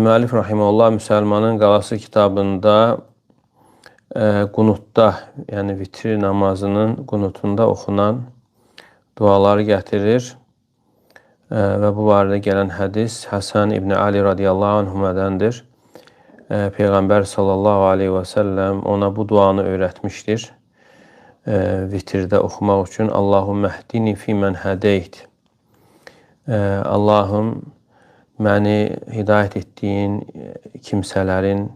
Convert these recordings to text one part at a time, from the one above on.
Müəllif rahimehullah Müsəlmanın Qalası kitabında qunutda, yəni vitr namazının qunutunda oxunan duaları gətirir və bu barədə gələn hədis Həsən İbn Ali radiyallahu anhumədəndir. Peyğəmbər sallallahu aleyhi və səlləm ona bu duanı öyrətmişdir. Vitrdə oxumaq üçün Allahümmə hdini fimən hədeyt. Allahım, məni hidayət etdiyin kimsələrin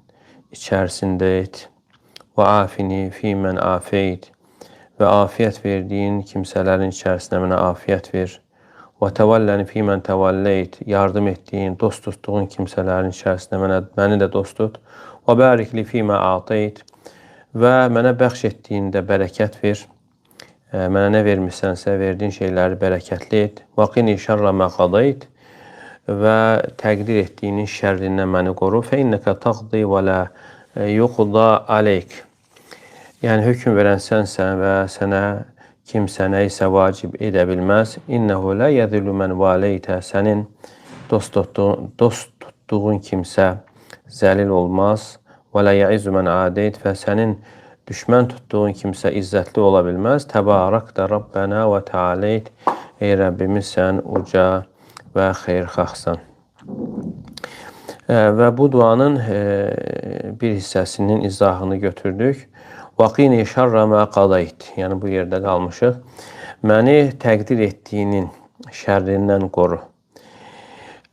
içərisində et. Və afini fimən afeyt. Və afiyyət verdiyin kimsələrin içərisində mənə afiyyət ver. Və təvəlləni fimən təvəlleyt. Yardım etdiyin, dost tutduğun kimsələrin içərisində məni də dost tut. Və bərikli fimə ateyt. Və mənə bəxş etdiyində bərəkət ver. Mənə nə vermişsənsə, verdiyin şeyləri bərəkətli et. Və qini şərrə mə qadayt. Və təqdir etdiyinin şərrindən məni qoru. Fə innəkə taqdi və lə yuqda aleyk. Yəni, hökm verən sənsən və sənə kimsə nə isə vacib edə bilməz. İnnəhu lə yədilü mən valeytə. Sənin dost tutduğun kimsə zəlil olmaz. Və lə yəizü mən adeyt. Və sənin düşmən tutduğun kimsə izzətli ola bilməz. Təbarəkdə Rabbənə və tealeyt. Ey Rəbbimiz, sən uca və xeyirxahsan. Və bu duanın bir hissəsinin izahını götürdük. Vaqini şərrə mə qadayt. Yəni, bu yerdə qalmışıq. Məni təqdir etdiyinin şərrindən qoru.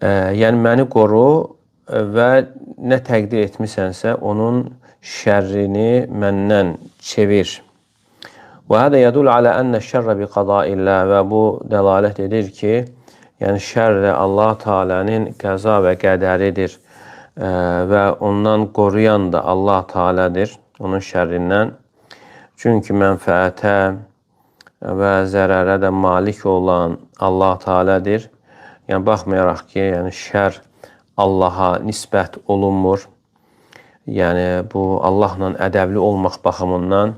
Yəni, məni qoru və nə təqdir etmisənsə, onun şərrini məndən çevir. Və hədə yədul alə ənə şərrə bi qadaillə. Və bu dəlalət edir ki, yəni şər də Allah Teala'nın qəza və qədəridir və ondan qoruyan da Allah Teala'dır, onun şərrindən. Çünki mənfəətə və zərərə də malik olan Allah Teala'dır. Yəni, baxmayaraq ki, yəni şər Allaha nisbət olunmur. Yəni, bu Allahla ədəbli olmaq baxımından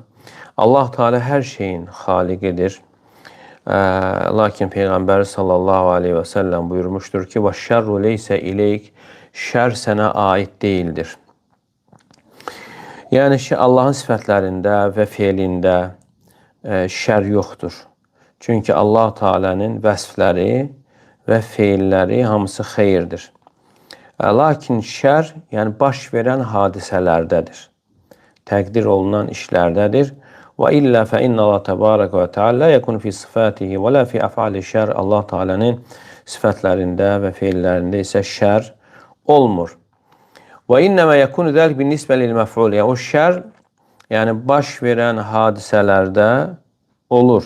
Allah Teala hər şeyin xaliqidir. Lakin Peyğəmbər sallallahu aleyhi və səlləm buyurmuşdur ki, və şərru leysə ileyk, şər sənə aid deyildir. Yəni, Allahın sifətlərində və feilində şər yoxdur. Çünki Allah Teala'nın vəsfləri və feilləri hamısı xeyirdir. Lakin şər, yəni baş verən hadisələrdədir. Təqdir olunan işlərdədir. Və illə fə inna Allah təbarəkə və teala lə yəkun fi sifətihi və lə fi əfali şər. Allah Teala'nın sifətlərində və feillərində isə şər olmur. Və innəmə yəkunu dəlik bin nisbə lil məf'ul. Yəni, o şər, yəni baş verən hadisələrdə olur.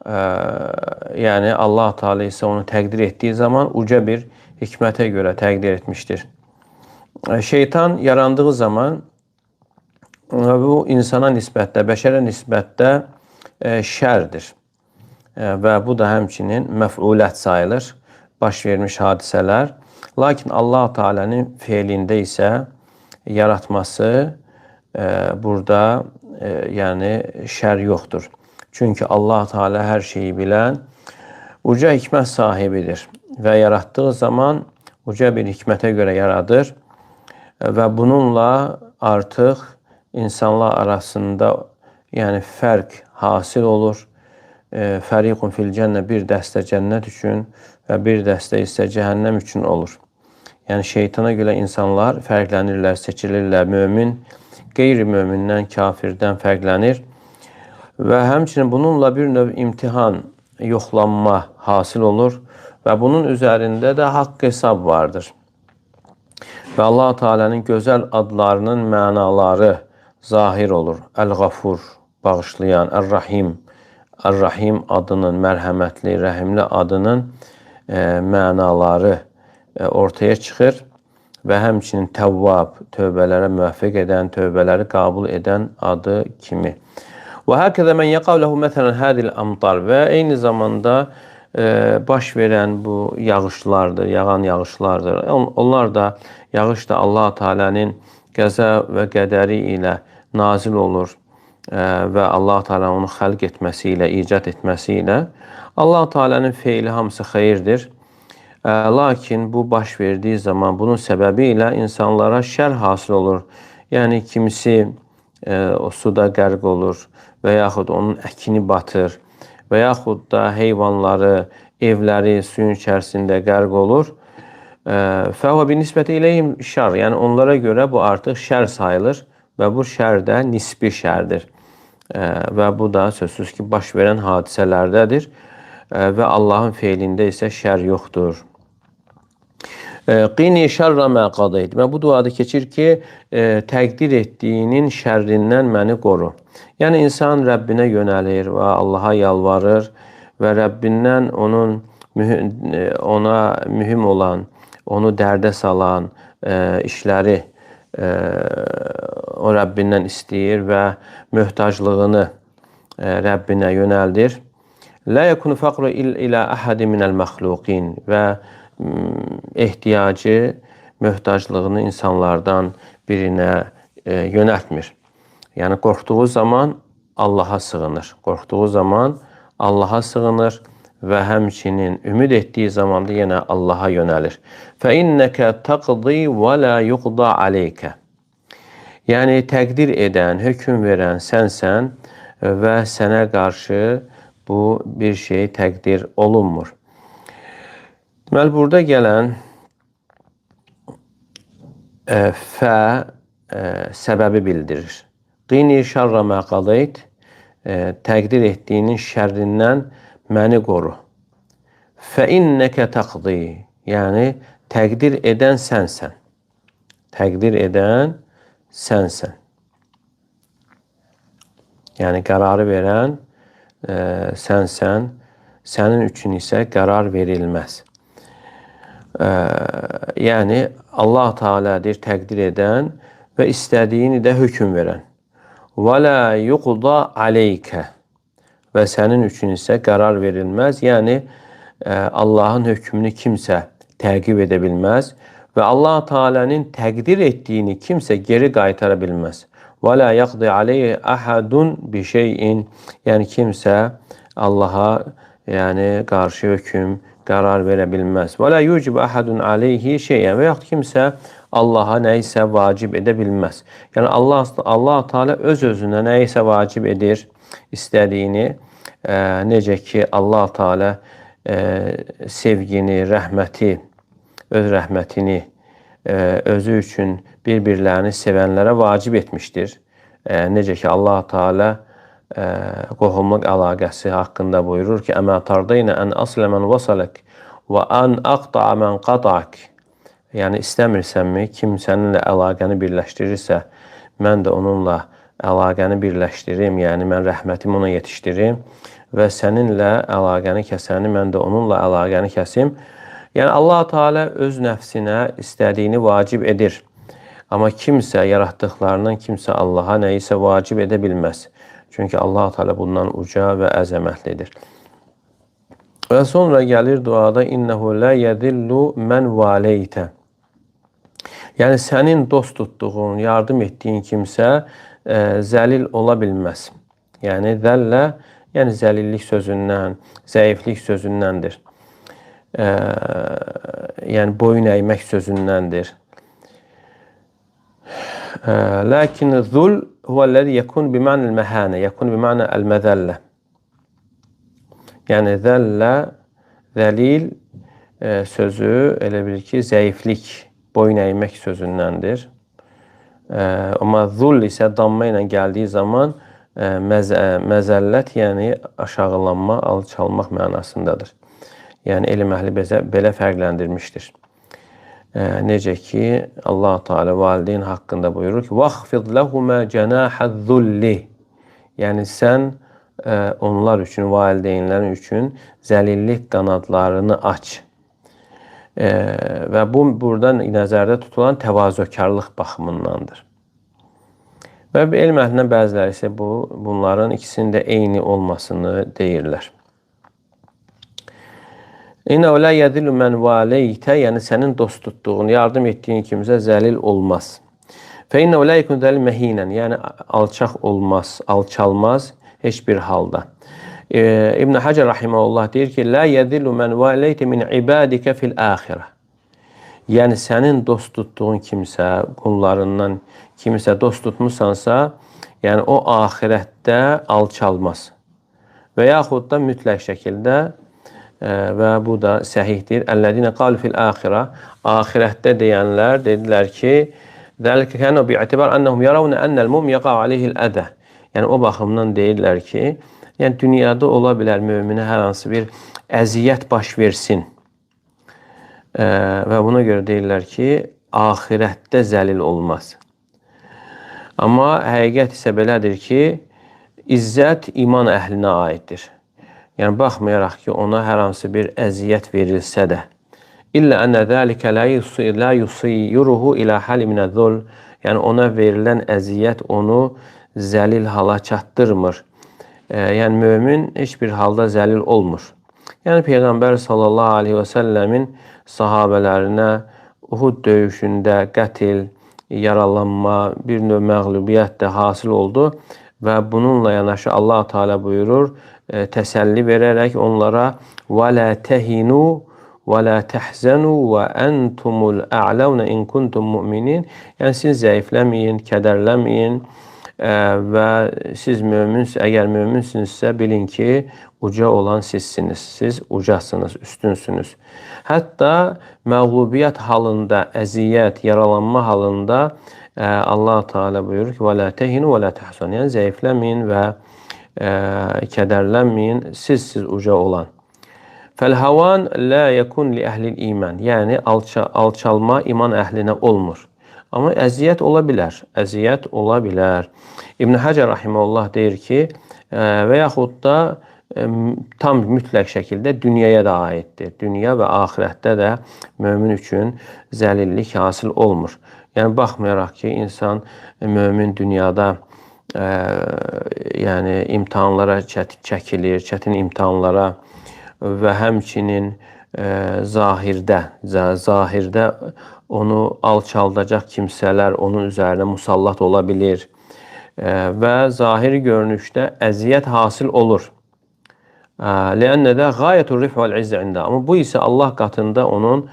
Yəni, Allah Teala isə onu təqdir etdiyi zaman uca bir hikmətə görə təqdir etmişdir. Şeytan yarandığı zaman bu insana nisbətdə, bəşərə nisbətdə şərdir. Və bu da həmçinin məf'ulət sayılır, baş vermiş hadisələr. Lakin Allah Teala'nın feilində isə yaratması burada yəni şər yoxdur. Çünki Allah Teala hər şeyi bilən uca hikmət sahibidir və yaratdığı zaman uca bir hikmətə görə yaradır və bununla artıq insanlar arasında yəni fərq hasil olur. Fəriqun fil cənnə, bir dəstə cənnət üçün və bir dəstə isə cəhənnəm üçün olur. Yəni şeytana görə insanlar fərqlənirlər, seçilirlər. Mömin qeyri-mömindən, kafirdən fərqlənir. Və həmçinin bununla bir növ imtihan, yoxlanma hasil olur və bunun üzərində də haqq hesab vardır. Və Allah Teala'nın gözəl adlarının mənaları zahir olur. Əl-Ğafur, bağışlayan, Əl-Rahim, Əl-Rahim adının, mərhəmətli, rəhimli adının mənaları ortaya çıxır və həmçinin Təvvab, tövbələrə müvəffəq edən, tövbələri qəbul edən adı kimi. Və həqiqdə mən yəqavləhu məsələn hədil amtar və eyni zamanda baş verən bu yağışlardır, yağan yağışlardır. Onlar da, yağış da Allah Teala'nın qəza və qədəri ilə nazil olur və Allah Teala onu xəlq etməsi ilə, icad etməsi ilə Allah Teala'nın feili hamısı xeyirdir. Lakin bu baş verdiği zaman bunun sebebiyle insanlara şer hasıl olur. Yani kimisi o suda qərq olur və yaxud onun əkini batır və yaxud da heyvanları, evləri suyun içərisində qərq olur. Fəhvə bi nisbəti iləyhim şər. Yəni onlara görə bu artıq şər sayılır və bu şər də nisbi şərdir. Və bu da sözsüz ki, baş verən hadisələrdədir və Allahın feilində isə şər yoxdur. Qini şərrə mə qadayt. Və bu duada keçir ki, təqdir etdiyinin şərrindən məni qoru. Yəni insan Rəbbinə yönəlir və Allaha yalvarır və Rəbbindən ona mühüm olan, onu dərdə salan işləri o Rəbbindən istəyir və möhtaclığını Rəbbinə yönəldir. Lə yəkunu fəqru ilə əhədi minəl məxluqin və ehtiyacı, möhtaclığını insanlardan birinə yönəltmir. Yəni qorxduğu zaman Allaha sığınır. Qorxduğu zaman Allaha sığınır və həmçinin ümid etdiyi zaman da yenə Allaha yönəlir. Fəinnəkə təqdi və lə yuqda aleykə. Yəni təqdir edən, hökm verən sənsən və sənə qarşı bu bir şey təqdir olunmur. Deməli, burada gələn fə səbəbi bildirir. Qini şərrə mə qadayt, təqdir etdiyinin şərrindən məni qoru. Fə innəkə təqdi, yəni təqdir edən sənsən. Təqdir edən sənsən. Yəni qərarı verən sənsən, sənin üçün isə qərar verilməz. Yəni Allah Teala'dır təqdir edən və istədiyini də hökm verən. Və la yuqda aleykə və sənin üçün isə qərar verilməz. Yəni Allahın hökmünü kimsə təqib edə bilməz və Allah Teala'nın təqdir etdiyini kimsə geri qaytara bilməz. Və la yaqdi aleyhi ahadun bi şeyin, yəni kimsə Allaha qarşı hökm, qərar verə bilməz. Və la yucib ahadun aleyhi şeyən və yaxud kimsə Allaha nəyisə vacib edə bilməz. Yəni Allah Teala öz-özünə nəyisə vacib edir istədiyini. Necə ki Allah Teala sevgini, rəhməti, öz rəhmətini özü üçün bir-birlərini sevənlərə vacib etmişdir. Necə ki Allah Teala qohumluq əlaqəsi haqqında buyurur ki, əmə tardaynə ən aslə mən vasalək və ən aqta'a mən qata'ak. Yəni istəmirsənmi, kim səninlə əlaqəni birləşdirirsə, mən də onunla əlaqəni birləşdirim, yəni mən rəhmətimi ona yetişdirim və səninlə əlaqəni kəsəni mən də onunla əlaqəni kəsim. Yəni Allah Teala öz nəfsinə istədiyini vacib edir. Amma kimsə, yaratdıqlarından kimsə Allaha nəyisə vacib edə bilməz. Çünki Allah Teala bundan uca və əzəmətlidir. Və sonra gəlir duada innəhu lə yədillu mən valeytə. Yəni sənin dost tutduğun, yardım etdiyin kimsə zəlil ola bilməz. Yəni zəllə, yəni zəlillik sözündən, zəiflik sözündəndir. Yəni boyun əymək sözündəndir. Lakin zul huvəl-ləzi yəkun bima'nəl məhənə, yəkun bima'nə əl-məzəllə. Yəni zəllə, zəlil sözü elə bilir ki, zəiflik, boyun əymək sözündəndir. Amma zul isə damma ilə gəldiyi zaman məzəllət, yəni aşağılanma, alçalmaq mənasındadır. Yəni elm əhli belə fərqləndirmişdir. Necə ki Allah Teala valideyn haqqında buyurur ki, "Vaxfid lehumə cənahəz-zulli." Yəni sən onlar üçün, valideynlərin üçün zəlillik qanadlarını aç. Və bu buradan nəzərdə tutulan təvazökarlıq baxımındandır. Və elm əhlindən bəziləri isə bunların ikisinin də eyni olmasını deyirlər. İnnəhu lə yədillu mən valeytə, yəni sənin dost tutduğun, yardım etdiyin kimsə zəlil olmaz. Fə innəhu lə yekun zəlil məhinən, yəni alçaq olmaz, alçalmaz heç bir halda. İbn Hacer rahimehullah deyir ki: "La yedillu men valeyte min ibadike fil ahireh." Yəni sənin dost tutduğun kimsə, qullarından kimisə dost tutmusansa, yəni o axirətdə alçalmaz. Və yaxud da mütləq şəkildə və bu da səhihdir. Əlləzinə qalu fil axirə, axirətdə deyənlər dedilər ki, zəlikə kənu bi'tibar annahum yarawna annal mu'min yaqa alayhi'l ədə. Yəni o baxımdan deyirlər ki, yəni dünyada ola bilər möminə hər hansı bir əziyyət baş versin. Və buna görə deyirlər ki, axirətdə zəlil olmaz. Amma həqiqət isə belədir ki, izzət iman əhlinə aiddir. Yəni baxmayaraq ki, ona hər hansı bir əziyyət verilsə də, illə ənə zəlikə la yusiruhu ilə hali minəz-zul, yəni ona verilən əziyyət onu zəlil hala çatdırmır. Yəni mömin heç bir halda zəlil olmur. Yəni Peyğəmbər sallallahu aleyhi və səlləmin sahabələrinə Uhud döyüşündə qətil, yaralanma, bir növ məğlubiyyət də hasil oldu və bununla yanaşı Allah Teala buyurur, təsəlli verərək onlara وَلَا تَهِنُوا وَلَا تَحْزَنُوا وَأَنْتُمُ الْأَعْلَوْنَ إِنْ كُنْتُمْ مُؤْمِنِينَ. Yəni siz zəifləməyin, kədərləməyin və siz əgər möminsinizsə bilin ki, uca olan sizsiniz. Siz ucasınız, üstünsünüz. Hətta məğlubiyyət halında, əziyyət, yaralanma halında Allah Teala buyurur ki, وَلَا تَهِنُوا وَلَا تَحْزَنُوا. Yəni zəifləməyin və kədərlənməyin, siz uca olan. Fəl-havan la yekun li əhlil iman. Yəni alçalma iman əhlinə olmur. Amma əziyyət ola bilər. Əziyyət ola bilər. İbn Hacer rahimehullah deyir ki, və yaxud da tam mütləq şəkildə dünyaya da aiddir. Dünya və axirətdə də mömin üçün zəlillik hasil olmur. Yəni baxmayaraq ki, insan mömin dünyada yəni imtahanlara çəkilir, çətin imtahanlara və həmçinin zahirdə onu alçaldacaq kimsələr onun üzərinə musallat ola bilir və zahiri görünüşdə əziyyət hasil olur. Lənnədə qayetur rifə vəl-izzə ində. Amma bu isə Allah qatında onun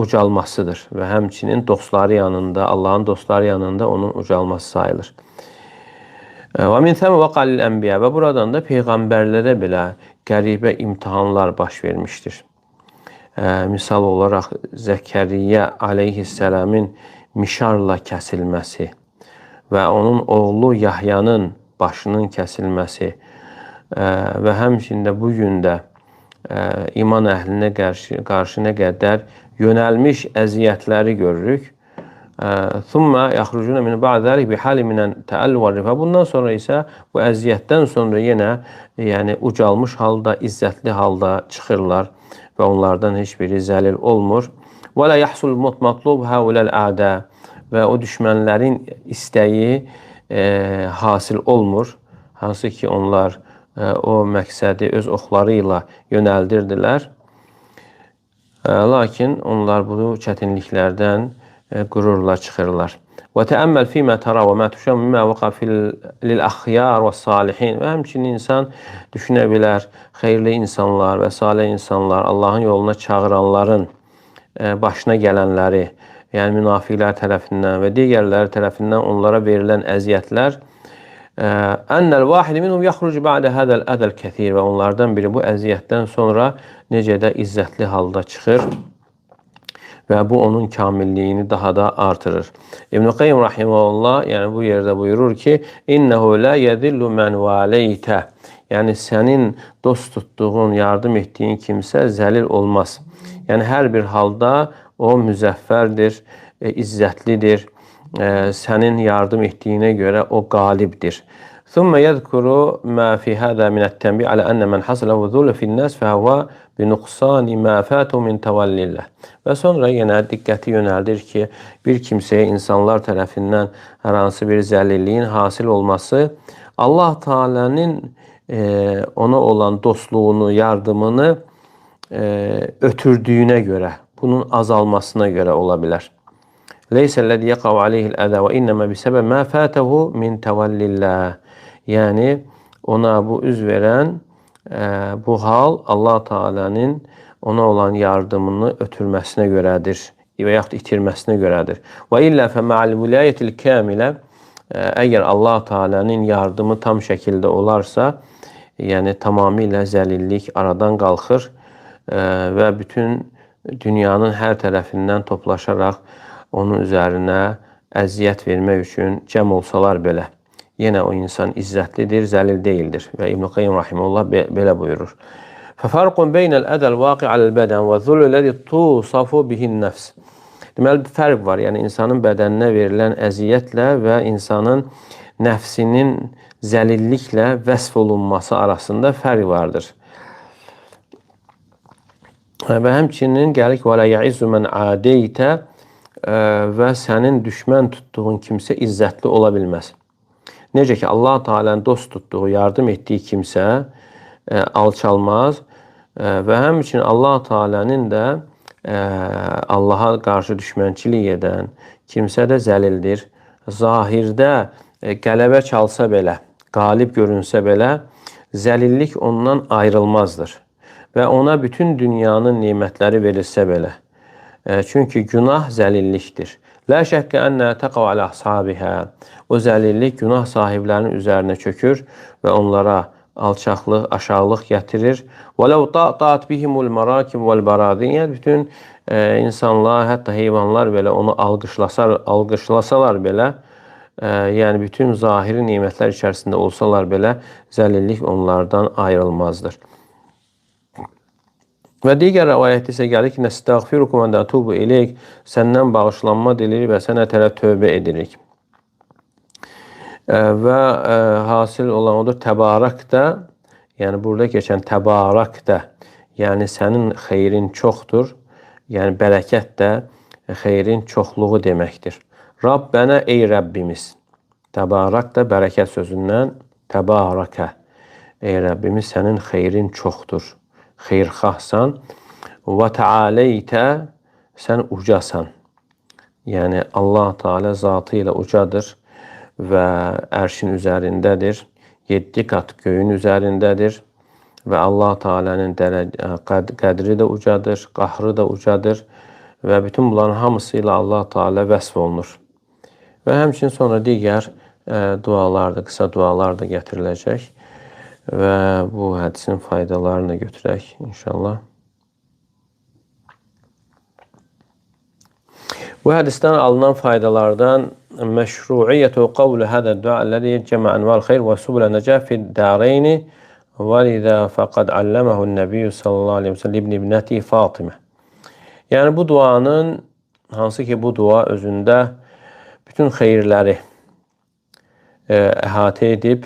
ucalmasıdır və həmçinin dostları yanında, Allahın dostları yanında onun ucalması sayılır. Və min thəmə vəqalil ənbiyə, və buradan da peyğəmbərlərə belə qəribə imtihanlar baş vermişdir. Misal olaraq Zəkəriyyə aleyhissələmin mişarla kəsilməsi və onun oğlu Yahyanın başının kəsilməsi və həmçində bugün də iman əhlinə qarşı nə qədər yönəlmiş əziyyətləri görürük. Thumma yaxrucuna min ba'd zalik bi hali min ta'allu və rifə. Bundan sonra isə bu əziyyətdən sonra yenə yəni ucalmış halda, izzətli halda çıxırlar və onlardan heç biri zəlil olmur. Və la yahsul matlub haulal a'da, və o düşmənlərin istəyi hasil olmur. Hansı ki onlar o məqsədi öz oxları ilə yönəldirdilər. Lakin onlar bu çətinliklərdən qürurla çıxırlar. Və təəmməl fīmə tərə və mə tuşəm mimə vəqa lil-əxyar və salihin. Və həmçinin insan düşünə bilər, xeyirli insanlar və salih insanlar, Allahın yoluna çağıranların başına gələnləri, yəni münafiqlər tərəfindən və digərləri tərəfindən onlara verilən əziyyətlər, ənəl vahidi minhum yaxrucu ba'də hədəl ədəl kəthir, və onlardan biri bu əziyyətdən sonra necə də izzətli halda çıxır və bu onun kamilliyini daha da artırır. İbn-i Qayyim rahimehullah yəni bu yerdə buyurur ki, İnnəhu la yedillu mən valeytə, yəni sənin dost tutduğun, yardım etdiyin kimsə zəlil olmaz. Yəni hər bir halda o müzəffərdir, izzətlidir, sənin yardım etdiyinə görə o qalibdir. ثم يذكر ما في هذا من التنبيه على أن من حصله ذل في الناس فهو بنقصان ما فاته من تولي الله. Və sonra yenə diqqəti yönəldir ki, bir kimsəyə insanlar tərəfindən hər hansı bir zəlilliyin hasil olması Allah Teala'nın ona olan dostluğunu, yardımını ötürdüyünə görə, bunun azalmasına görə ola bilər. Leysəl-ləzi yaqa'u aleyhil ədə və innəmə bisəbəb mə fətəhu min təvəllillah. Yəni ona bu üz verən bu hal Allah Teala'nın ona olan yardımını ötürməsinə görədir və yaxud itirməsinə görədir. Və illə fə ma'al vilayetil kamilə, əgər Allah Teala'nın yardımı tam şəkildə olarsa, yəni tamamilə zəlillik aradan qalxır və bütün dünyanın hər tərəfindən toplaşaraq onun üzərinə əziyyət vermək üçün cəm olsalar belə, yenə o insan izzətlidir, zəlil deyildir. Və İbn-i Qayyim Rahimullah belə buyurur. Fəfarqun beynəl ədəl vaqi aləl bədən və zulü ləzi tusafu bihin nəfs. Deməli, bir fərq var. Yəni, insanın bədəninə verilən əziyyətlə və insanın nəfsinin zəlilliklə vəsf olunması arasında fərq vardır. Və həmçinin gəlir ki, وَلَا يَعِزُّ مَنْ عَادَيْتَ və sənin düşmən tutduğun kimsə izzətli ola bilməz. Necə ki, Allah Teala'nın dost tutduğu, yardım etdiyi kimsə alçalmaz və həmçinin Allah Teala'nın da Allaha qarşı düşmənçilik edən kimsə də zəlildir. Zahirdə qələbə çalsa belə, qalib görünsə belə, zəlillik ondan ayrılmazdır. Və ona bütün dünyanın nemətləri verilsə belə. Çünki günah zəlillikdir. Lə şəkkə ənnə təqav alə ashabihə. O zəlillik günah sahiblərinin üzərinə çökür və onlara alçaqlıq, aşağılıq gətirir. وَلَوْ طَاطَاتْ بِهِمُ الْمَرَاكِبُ وَالْبَرَادِينَ. Yəni, bütün insanlar, hətta heyvanlar belə onu alqışlasalar belə, yəni bütün zahiri nemətlər içərisində olsalar belə, zəlillik onlardan ayrılmazdır. Və digər rəvayətdə isə gəlir ki, nəstəğfirukum və nətubu ileyk, səndən bağışlanma dilir və sənə tərəf tövbə edirik. Və hasil olan odur, təbarak da, yəni burada keçən təbarak da, yəni sənin xeyrin çoxdur, yəni bərəkət də xeyrin çoxluğu deməkdir. Rabbənə, ey Rəbbimiz. Təbarak da bərəkət sözündən təbarakə. Ey Rəbbimiz, sənin xeyrin çoxdur, xeyrxahsan. Və təaleytə, sən ucasan. Yəni Allah Teala zatı ilə ucadır və ərşin üzərindədir. 7 qat göyün üzərindədir və Allah Teala'nın qədri də ucadır, qahrı da ucadır və bütün bunların hamısı ilə Allah Teala vəsf olunur. Və həmçinin sonra digər dualar da, qısa dualar da gətiriləcək və bu hədisin faydalarını götürək inşallah. Bu hədisdən alınan faydalardan məşru'iyyətu qavlu hədə dua əlləzi cəmə ənval xeyr və subulə nəcə fid-dəreyni və lidə fəqad alləməhu nəbiyyü sallallahu aleyhi və səlləm ibnəti Fatimə. Yəni bu duanın, hansı ki bu dua özündə bütün xeyirləri əhatə edib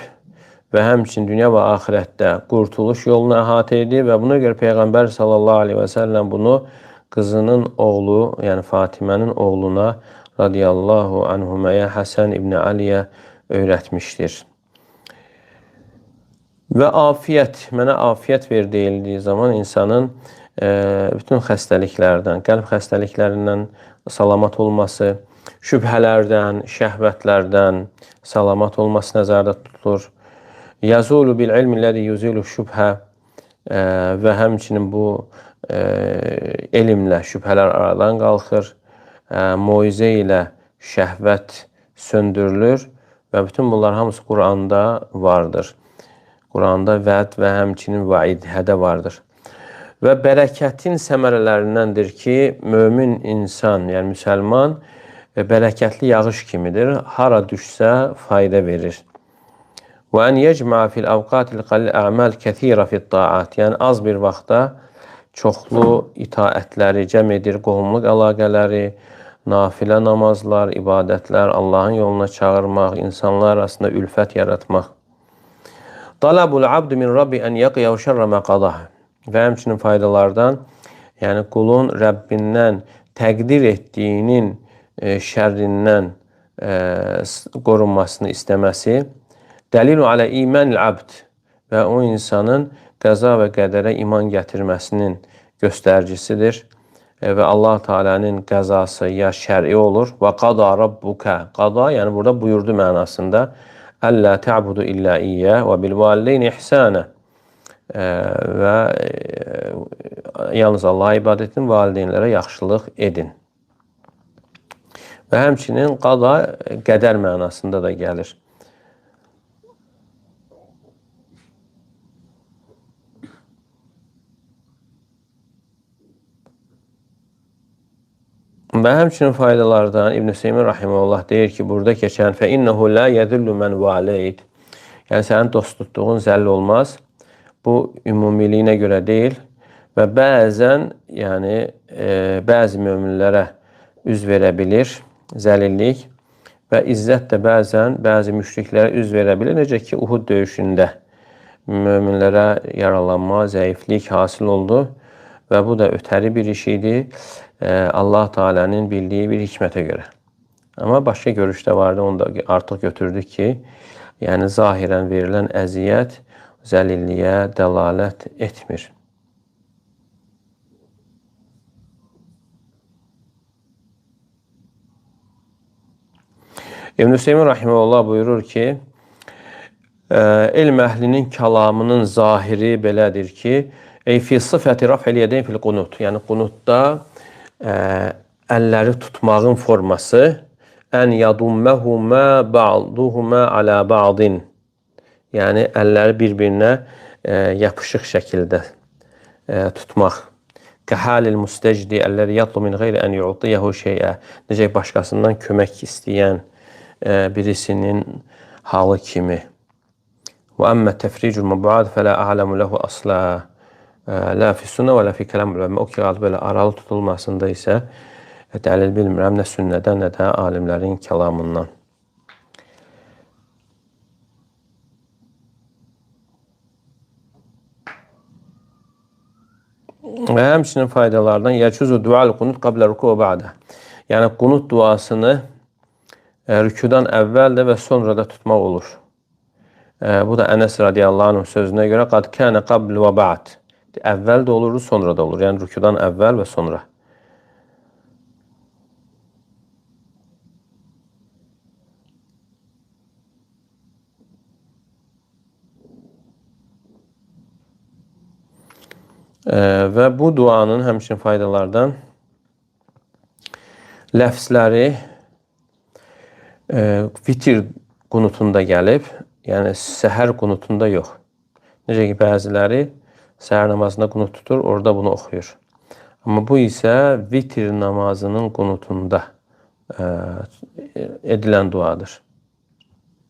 və həmçin dünya və axirətdə qurtuluş yolunu əhatə edib və buna görə Peyğəmbər sallallahu aleyhi və səlləm bunu qızının oğlu, yəni Fatimənin oğluna radiyallahu anhuməyə Həsən İbn Əliyə öyrətmişdir. Və afiyyət, mənə afiyyət ver deyildiyi zaman insanın bütün xəstəliklərdən, qəlb xəstəliklərindən salamat olması, şübhələrdən, şəhvətlərdən salamat olması nəzərdə tutulur. Yazulu bil ilmi ləzi yuzilu şübhə və həmçinin bu elmlə şübhələr aradan qalxır, moizə ilə şəhvət söndürülür və bütün bunlar hamısı Quranda vardır. Quranda vəd və həmçinin vaid, hədə vardır. Və bərəkətin səmərələrindəndir ki, mömin insan, yəni müsəlman, bərəkətli yağış kimidir. Hara düşsə fayda verir. Və ən yəcmə fil avqatil qalil əməl kəthirə fit taat. Yəni az bir vaxtda çoxlu itaətləri cəm edir, qohumluq əlaqələri, nafilə namazlar, ibadətlər, Allahın yoluna çağırmaq, insanlar arasında ülfət yaratmaq. Talabul abdu min Rabbi ən yaqiyəv şərrə məqadah. Və həmçinin faydalardan, yəni qulun Rəbbindən təqdir etdiyinin şərrindən qorunmasını istəməsi, dəlilu alə imanil abd və o insanın qəza və qədərə iman gətirməsinin göstəricisidir. Və Allah Teala'nın qəzası ya şəri olur və qada rabbuka. Qada, yəni burada buyurdu mənasında. Əlla ta'budu illə iyyə və bil valideyni ihsana. Və yalnız Allaha ibadət edin, valideynlərə yaxşılıq edin. Və həmçinin qada qədər mənasında da gəlir. Və həmçinin faydalardan İbn Hüseymin rahimehullah deyir ki, burada keçən fəinnehu la yedullu men valid. Yəni sənin dost tutduğun zəll olmaz. Bu ümumiliyinə görə deyil və bəzən bəzi möminlərə üz verə bilir zəlillik və izzət də bəzən bəzi müşriklərə üz verə bilir. Necə ki Uhud döyüşündə möminlərə yaralanma, zəiflik hasil oldu və bu da ötəri bir iş idi. Allah Teala'nın bildiyi bir hikmətə görə. Amma başqa görüşdə vardı, onu da artıq götürdük ki, yəni zahirən verilən əziyyət zəlilliyə dəlalət etmir. İbn Hüseymin rahimehullah buyurur ki, elm əhlinin kəlamının zahiri belədir ki, ey fi sıfəti raf'il yedeyn fil qunut. Yəni qunutda əlləri tutmağın forması ən yadumməhumə ba'duhumə alə ba'din. Yəni əlləri bir-birinə yapışıq şəkildə tutmaq. Kəhalil müstəcdi əlləri yatlu min qeyri ən yu'tiyahu şeyə. Necə başqasından kömək istəyən birisinin halı kimi. Və əmmə təfricul məbuad fələ a'ləmu ləhu asla. La fi sünnə və la fi kəlam ulama. O ki, belə aralı tutulmasında isə dəlil bilmirəm, nə sünnədən, nə də alimlərin kəlamından. Və həmçinin faydalardan yəcuzu dual qunut qablə ruku və ba'də. Yəni qunut duasını rükudan əvvəl də və sonra da tutmaq olur. Bu da Ənəs radiyallahu anh sözünə görə qad kənə qabl və ba'd. Əvvəl də olur, sonra da olur. Yəni rükudan əvvəl və sonra. Və bu duanın həmçinin faydalardan ləfzləri vitir qunutunda gəlib, yəni səhər qunutunda yox. Necə ki, bəziləri səhər namazında qunut tutur, orada bunu oxuyur. Amma bu isə vitir namazının qunutunda edilən duadır.